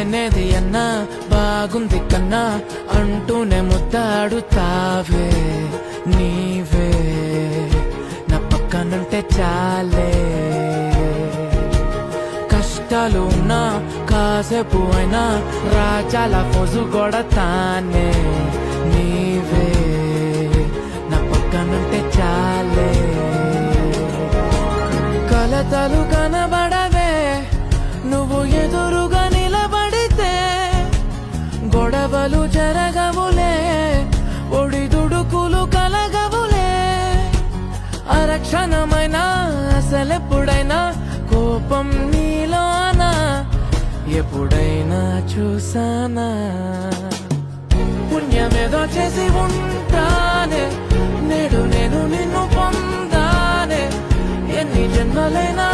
లేనేది అన్నా బాగుంది కన్నా అంటూనే ముద్దాడుతావే నీవే నా పక్కనుంటే చాలే కష్టాలు ఉన్నా కాసేపు అయినా రాజాల ఫోజు కొడతానే నీవే నా పక్కనుంటే చాలే కలతలు కనబడవే నువ్వు ఎదురుగా నిలబడితే గొడవలు జరగవులే ఒడిదుడుకులు కలగవులే అరక్షణమైన అసలెప్పుడైనా కోపం నీలోనా ఎప్పుడైనా చూసానా పుణ్యమేదో చేసి ఉంటానే నేడు నేను నిన్ను పొందానే ఎన్ని జన్మలైనా